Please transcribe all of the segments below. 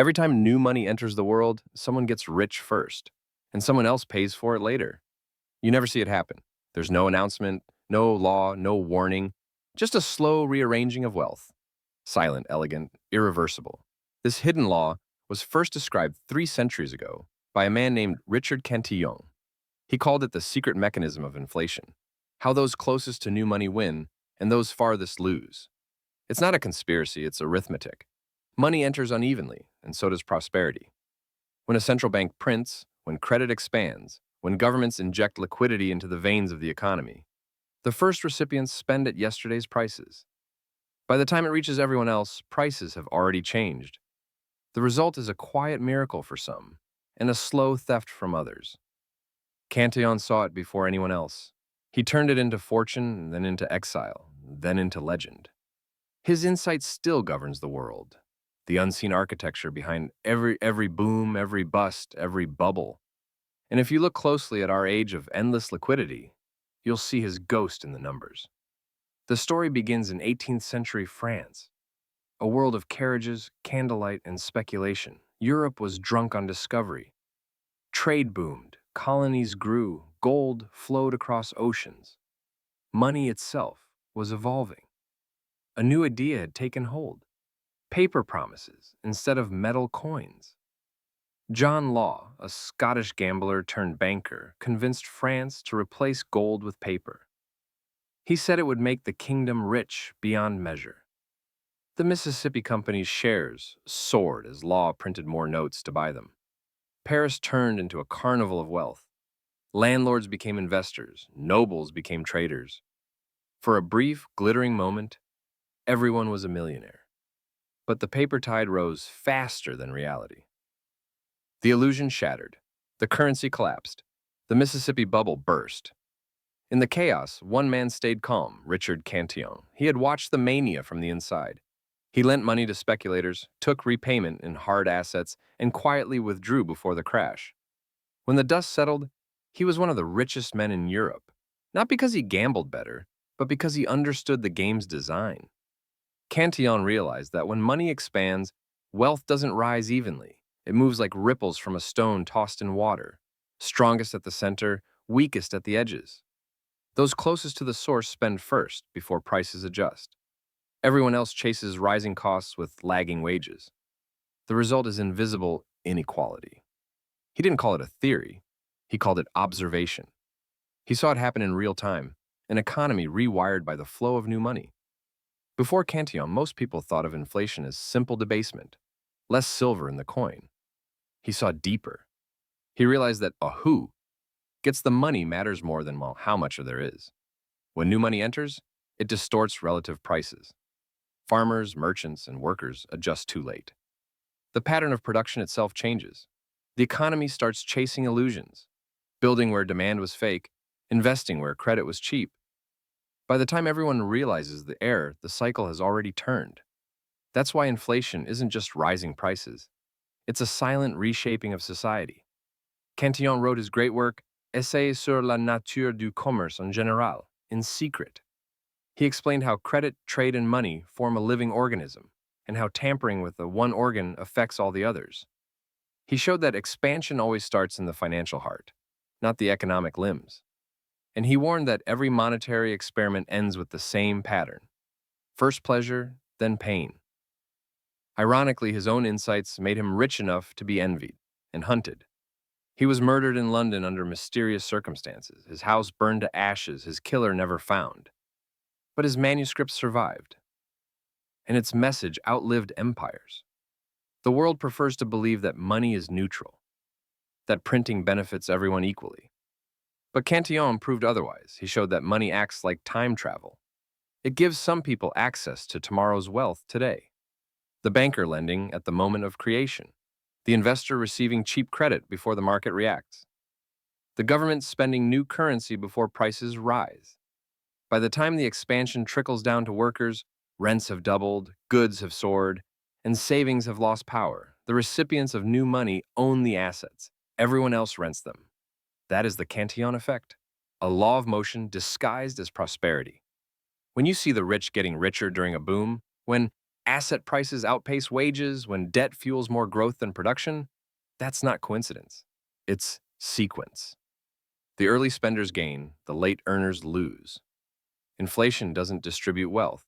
Every time new money enters the world, someone gets rich first, and someone else pays for it later. You never see it happen. There's no announcement, no law, no warning, just a slow rearranging of wealth. Silent, elegant, irreversible. This hidden law was first described 3 centuries ago by a man named Richard Cantillon. He called it the secret mechanism of inflation, how those closest to new money win and those farthest lose. It's not a conspiracy, it's arithmetic. Money enters unevenly, and so does prosperity. When a central bank prints, when credit expands, when governments inject liquidity into the veins of the economy, the first recipients spend at yesterday's prices. By the time it reaches everyone else, prices have already changed. The result is a quiet miracle for some, and a slow theft from others. Cantillon saw it before anyone else. He turned it into fortune, then into exile, then into legend. His insight still governs the world, the unseen architecture behind every boom, every bust, every bubble. And if you look closely at our age of endless liquidity, you'll see his ghost in the numbers. The story begins in 18th century France, a world of carriages, candlelight, and speculation. Europe was drunk on discovery. Trade boomed, colonies grew, gold flowed across oceans. Money itself was evolving. A new idea had taken hold. Paper promises instead of metal coins. John Law, a Scottish gambler turned banker, convinced France to replace gold with paper. He said it would make the kingdom rich beyond measure. The Mississippi Company's shares soared as Law printed more notes to buy them. Paris turned into a carnival of wealth. Landlords became investors, nobles became traders. For a brief, glittering moment, everyone was a millionaire. But the paper tide rose faster than reality. The illusion shattered. The currency collapsed. The Mississippi bubble burst. In the chaos, one man stayed calm, Richard Cantillon. He had watched the mania from the inside. He lent money to speculators, took repayment in hard assets, and quietly withdrew before the crash. When the dust settled, he was one of the richest men in Europe, not because he gambled better, but because he understood the game's design. Cantillon realized that when money expands, wealth doesn't rise evenly. It moves like ripples from a stone tossed in water, strongest at the center, weakest at the edges. Those closest to the source spend first before prices adjust. Everyone else chases rising costs with lagging wages. The result is invisible inequality. He didn't call it a theory. He called it observation. He saw it happen in real time, an economy rewired by the flow of new money. Before Cantillon, most people thought of inflation as simple debasement, less silver in the coin. He saw deeper. He realized that a who gets the money matters more than how much of there is. When new money enters, it distorts relative prices. Farmers, merchants, and workers adjust too late. The pattern of production itself changes. The economy starts chasing illusions, building where demand was fake, investing where credit was cheap. By the time everyone realizes the error, the cycle has already turned. That's why inflation isn't just rising prices. It's a silent reshaping of society. Cantillon wrote his great work, Essai sur la nature du commerce en général, in secret. He explained how credit, trade, and money form a living organism, and how tampering with the one organ affects all the others. He showed that expansion always starts in the financial heart, not the economic limbs. And he warned that every monetary experiment ends with the same pattern. First pleasure, then pain. Ironically, his own insights made him rich enough to be envied and hunted. He was murdered in London under mysterious circumstances, his house burned to ashes, his killer never found. But his manuscript survived, and its message outlived empires. The world prefers to believe that money is neutral, that printing benefits everyone equally. But Cantillon proved otherwise. He showed that money acts like time travel. It gives some people access to tomorrow's wealth today. The banker lending at the moment of creation. The investor receiving cheap credit before the market reacts. The government spending new currency before prices rise. By the time the expansion trickles down to workers, rents have doubled, goods have soared, and savings have lost power. The recipients of new money own the assets. Everyone else rents them. That is the Cantillon effect, a law of motion disguised as prosperity. When you see the rich getting richer during a boom, when asset prices outpace wages, when debt fuels more growth than production, that's not coincidence. It's sequence. The early spenders gain, the late earners lose. Inflation doesn't distribute wealth,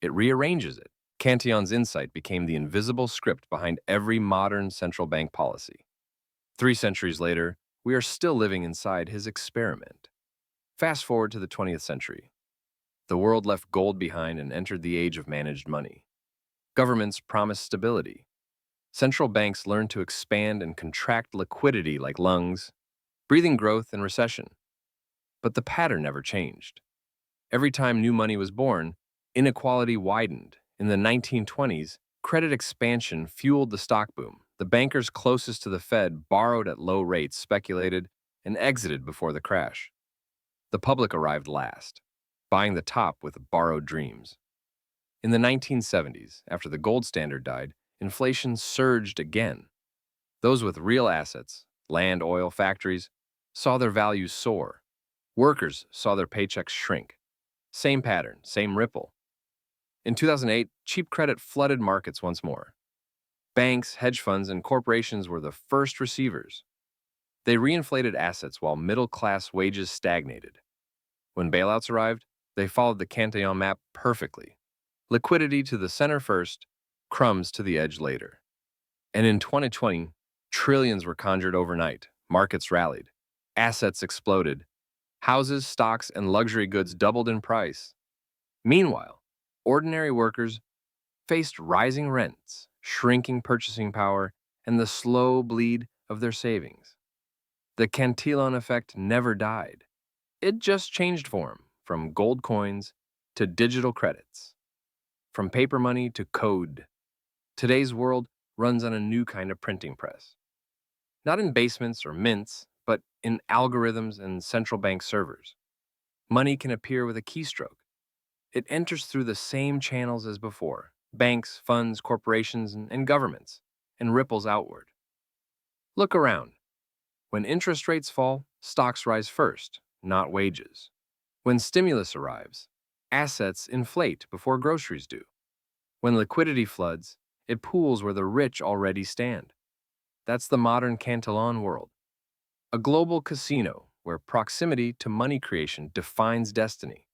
it rearranges it. Cantillon's insight became the invisible script behind every modern central bank policy. 3 centuries later, we are still living inside his experiment. Fast forward to the 20th century. The world left gold behind and entered the age of managed money. Governments promised stability. Central banks learned to expand and contract liquidity like lungs, breathing growth and recession. But the pattern never changed. Every time new money was born, inequality widened. In the 1920s, credit expansion fueled the stock boom. The bankers closest to the Fed borrowed at low rates, speculated, and exited before the crash. The public arrived last, buying the top with borrowed dreams. In the 1970s, after the gold standard died, inflation surged again. Those with real assets, land, oil, factories, saw their values soar. Workers saw their paychecks shrink. Same pattern, same ripple. In 2008, cheap credit flooded markets once more. Banks, hedge funds, and corporations were the first receivers. They reinflated assets while middle-class wages stagnated. When bailouts arrived, they followed the Cantillon map perfectly. Liquidity to the center first, crumbs to the edge later. And in 2020, trillions were conjured overnight. Markets rallied. Assets exploded. Houses, stocks, and luxury goods doubled in price. Meanwhile, ordinary workers faced rising rents, shrinking purchasing power, and the slow bleed of their savings. The Cantillon effect never died. It just changed form, from gold coins to digital credits, from paper money to code. Today's world runs on a new kind of printing press. Not in basements or mints, but in algorithms and central bank servers. Money can appear with a keystroke. It enters through the same channels as before: banks, funds, corporations, and governments, and ripples outward. Look around. When interest rates fall, stocks rise first, not wages. When stimulus arrives, assets inflate before groceries do. When liquidity floods, it pools where the rich already stand. That's the modern Cantillon world. A global casino where proximity to money creation defines destiny.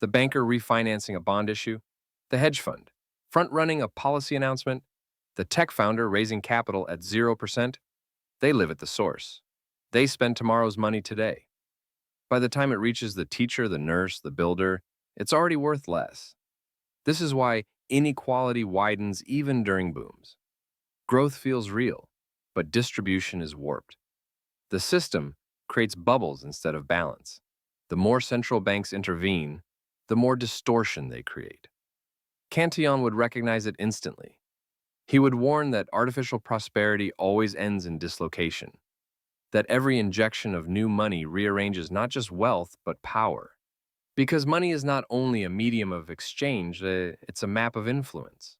The banker refinancing a bond issue, the hedge fund front-running a policy announcement, the tech founder raising capital at 0%, they live at the source. They spend tomorrow's money today. By the time it reaches the teacher, the nurse, the builder, it's already worth less. This is why inequality widens even during booms. Growth feels real, but distribution is warped. The system creates bubbles instead of balance. The more central banks intervene, the more distortion they create. Cantillon would recognize it instantly. He would warn that artificial prosperity always ends in dislocation, that every injection of new money rearranges not just wealth, but power. Because money is not only a medium of exchange, it's a map of influence.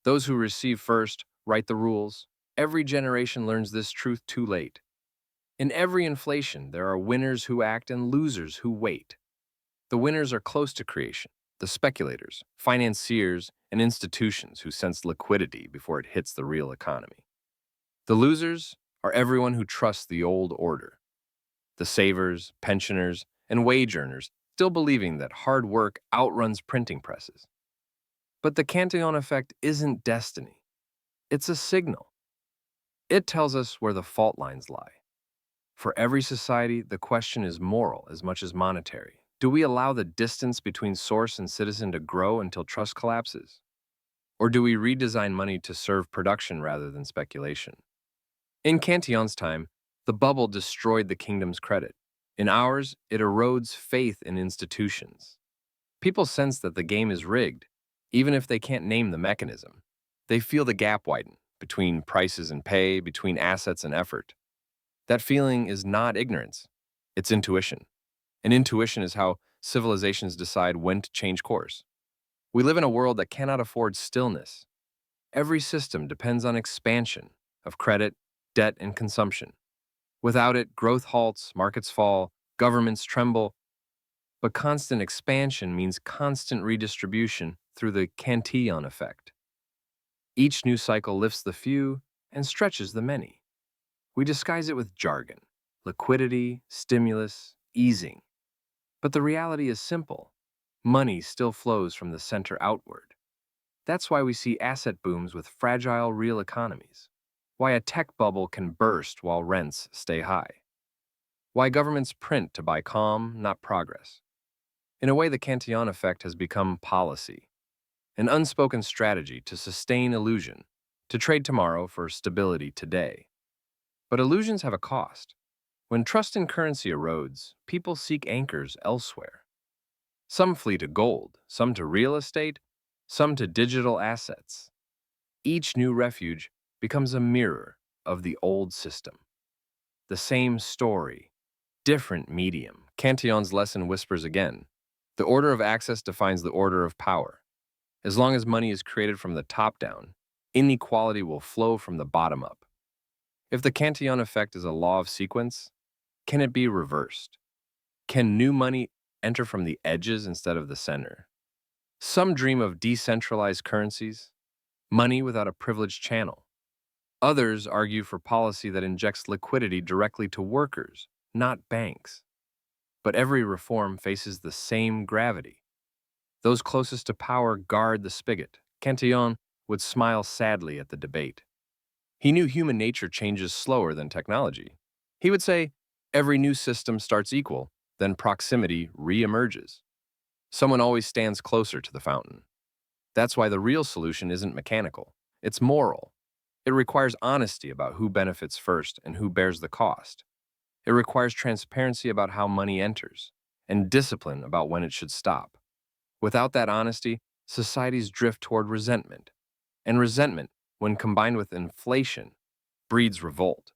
Those who receive first write the rules. Every generation learns this truth too late. In every inflation, there are winners who act and losers who wait. The winners are close to creation: the speculators, financiers, and institutions who sense liquidity before it hits the real economy. The losers are everyone who trusts the old order: the savers, pensioners, and wage earners, still believing that hard work outruns printing presses. But the Cantillon effect isn't destiny. It's a signal. It tells us where the fault lines lie. For every society, the question is moral as much as monetary. Do we allow the distance between source and citizen to grow until trust collapses? Or do we redesign money to serve production rather than speculation? In Cantillon's time, the bubble destroyed the kingdom's credit. In ours, it erodes faith in institutions. People sense that the game is rigged, even if they can't name the mechanism. They feel the gap widen between prices and pay, between assets and effort. That feeling is not ignorance, it's intuition. And intuition is how civilizations decide when to change course. We live in a world that cannot afford stillness. Every system depends on expansion of credit, debt, and consumption. Without it, growth halts, markets fall, governments tremble. But constant expansion means constant redistribution through the Cantillon effect. Each new cycle lifts the few and stretches the many. We disguise it with jargon, liquidity, stimulus, easing. But the reality is simple. Money still flows from the center outward. That's why we see asset booms with fragile real economies. Why a tech bubble can burst while rents stay high. Why governments print to buy calm, not progress. In a way, the Cantillon effect has become policy, an unspoken strategy to sustain illusion, to trade tomorrow for stability today. But illusions have a cost. When trust in currency erodes, people seek anchors elsewhere. Some flee to gold, some to real estate, some to digital assets. Each new refuge becomes a mirror of the old system. The same story, different medium. Cantillon's lesson whispers again. The order of access defines the order of power. As long as money is created from the top down, inequality will flow from the bottom up. If the Cantillon effect is a law of sequence, can it be reversed? Can new money enter from the edges instead of the center? Some dream of decentralized currencies, money without a privileged channel. Others argue for policy that injects liquidity directly to workers, not banks. But every reform faces the same gravity. Those closest to power guard the spigot. Cantillon would smile sadly at the debate. He knew human nature changes slower than technology. He would say, every new system starts equal, then proximity re-emerges. Someone always stands closer to the fountain. That's why the real solution isn't mechanical. It's moral. It requires honesty about who benefits first and who bears the cost. It requires transparency about how money enters, and discipline about when it should stop. Without that honesty, societies drift toward resentment. And resentment, when combined with inflation, breeds revolt.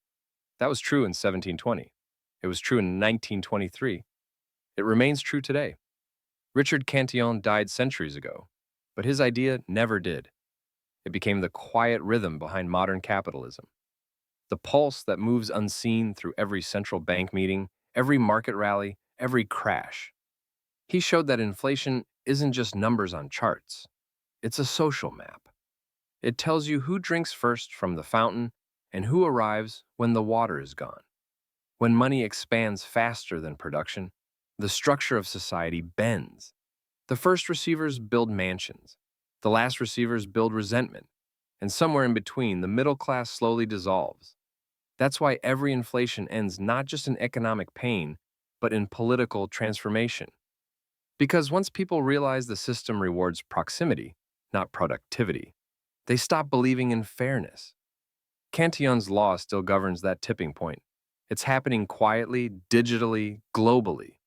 That was true in 1720. It was true in 1923. It remains true today. Richard Cantillon died centuries ago, but his idea never did. It became the quiet rhythm behind modern capitalism. The pulse that moves unseen through every central bank meeting, every market rally, every crash. He showed that inflation isn't just numbers on charts. It's a social map. It tells you who drinks first from the fountain and who arrives when the water is gone. When money expands faster than production, the structure of society bends. The first receivers build mansions. The last receivers build resentment. And somewhere in between, the middle class slowly dissolves. That's why every inflation ends not just in economic pain, but in political transformation. Because once people realize the system rewards proximity, not productivity, they stop believing in fairness. Cantillon's law still governs that tipping point. It's happening quietly, digitally, globally.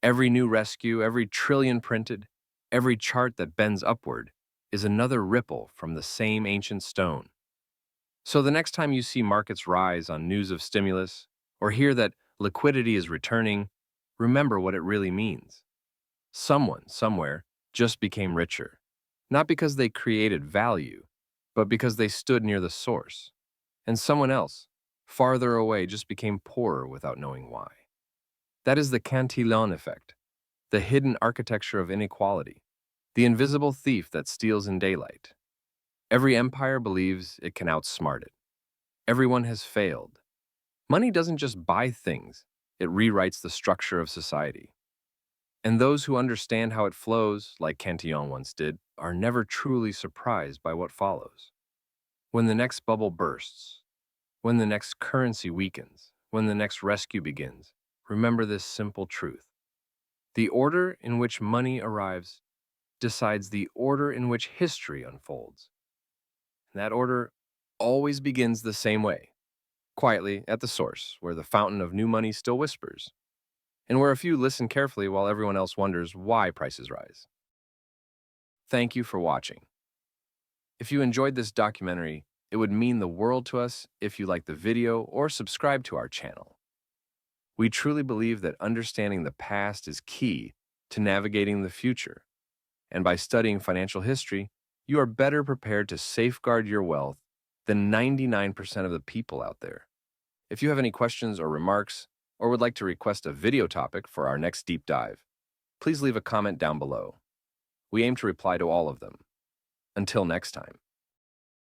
Every new rescue, every trillion printed, every chart that bends upward is another ripple from the same ancient stone. So the next time you see markets rise on news of stimulus or hear that liquidity is returning, remember what it really means. Someone, somewhere, just became richer. Not because they created value, but because they stood near the source. And someone else, farther away, just became poorer without knowing why. That is the Cantillon effect, the hidden architecture of inequality, the invisible thief that steals in daylight. Every empire believes it can outsmart it. Everyone has failed. Money doesn't just buy things, it rewrites the structure of society. And those who understand how it flows, like Cantillon once did, are never truly surprised by what follows. When the next bubble bursts, when the next currency weakens, when the next rescue begins, remember this simple truth. The order in which money arrives decides the order in which history unfolds. And that order always begins the same way, quietly at the source, where the fountain of new money still whispers, and where a few listen carefully while everyone else wonders why prices rise. Thank you for watching. If you enjoyed this documentary, it would mean the world to us if you like the video or subscribe to our channel. We truly believe that understanding the past is key to navigating the future, and by studying financial history, you are better prepared to safeguard your wealth than 99% of the people out there. If you have any questions or remarks, or would like to request a video topic for our next deep dive, please leave a comment down below. We aim to reply to all of them. Until next time.